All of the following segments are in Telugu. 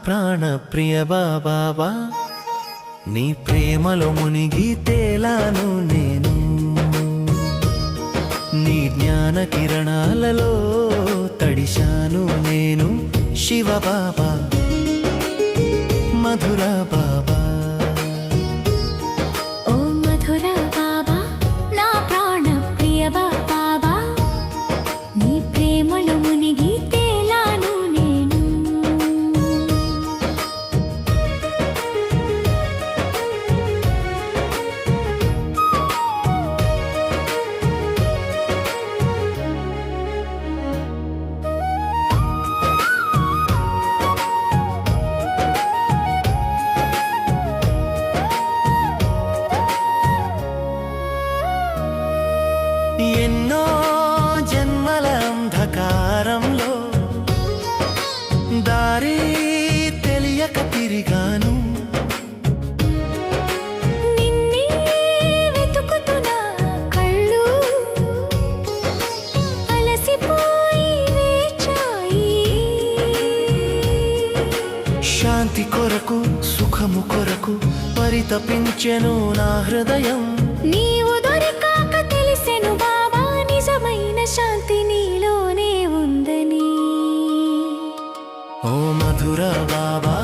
ప్రాణ ప్రియ బాబా నీ ప్రేమలో మునిగి తేలాను నేను నీ జ్ఞాన కిరణాలలో తడిశాను నేను శివ బాబా మధుర బాబా ఓ మధుర బాబా నా ప్రాణ ప్రియ బాబా నీ ప్రేమలో మునిగి తేలాను నేను ఎన్నో జన్మల అంధకారంలో దారి తెలియక తిరిగాను నిన్నే వెతుకుతున్నా కళ్ళు అలసిపోయి వేచాయి శాంతి కొరకు సుఖము కొరకు పరితపించెను నా హృదయం నీవు దొరికాక తెలిసెను బాబా నిజమైన శాంతి నీలోనే ఉందని ఓ మధుర బాబా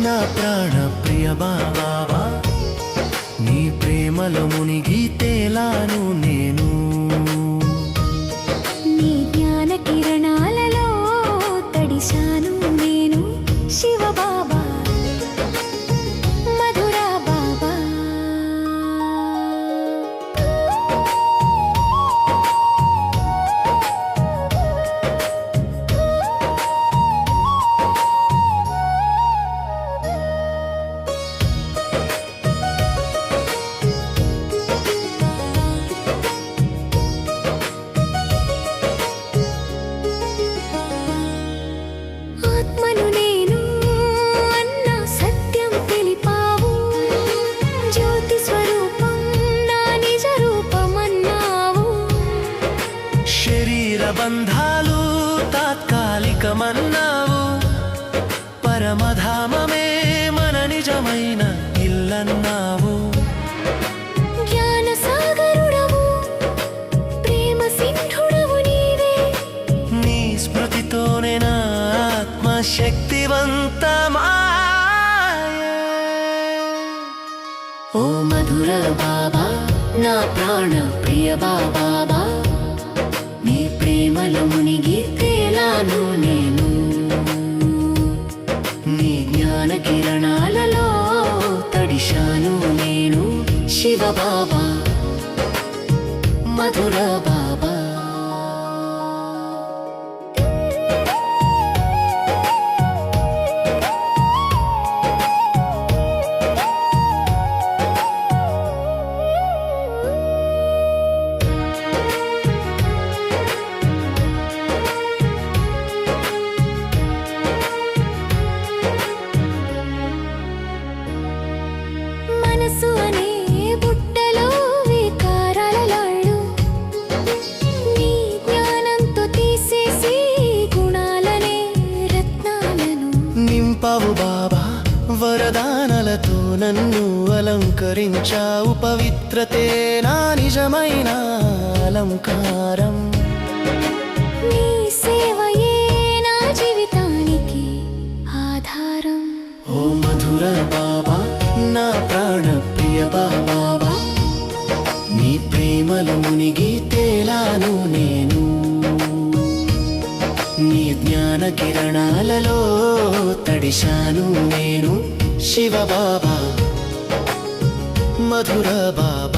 నా ప్రాణ ప్రియ బాబా నీ ప్రేమలో మునిగి తేలాను నేను నీ జ్ఞాన కిరణాలలో తడిశాను నేను శివ బాబా మధుర బాబా ఆత్మను నేను అన్న సత్యం తెలిపావు జ్యోతి స్వరూపం నా నిజ రూపమన్నావు శరీర బంధాలు తాత్కాలికమన్నావు పరమధామమే మన నిజమైన ఇల్లన్నావు జ్ఞాన సాగరుడవు ప్రేమ సింధుడవు నీవే నీ స్మృతితోనే నా ఆత్మ శక్తివంతమాయే ఓ మధుర బాబా నా ప్రాణ ప్రియ బాబా నీ ప్రేమలో మునిగి తేలాను నేను నీ జ్ఞాన కిరణాలలో తడిశాను నేను శివ బాబా మధుర బాబా మనసు అనే బుట్టలో వికారాల లాళ్ళు నీ జ్ఞానంతో తీసేసి గుణాలనే రత్నాలను నింపవు బాబా వరదానలతో నన్ను అలంకరించావు పవిత్రతే నా నిజమైన అలంకారం నీ సేవయే నా జీవితానికి ఆధారం ఓ మధుర బాబా నా ప్రాణ ప్రియ బాబా నీ ప్రేమలో మునిగి తేలాను నేను నీ జ్ఞాన కిరణాలలో తడిశాను నేను శివ బాబా మధుర బాబా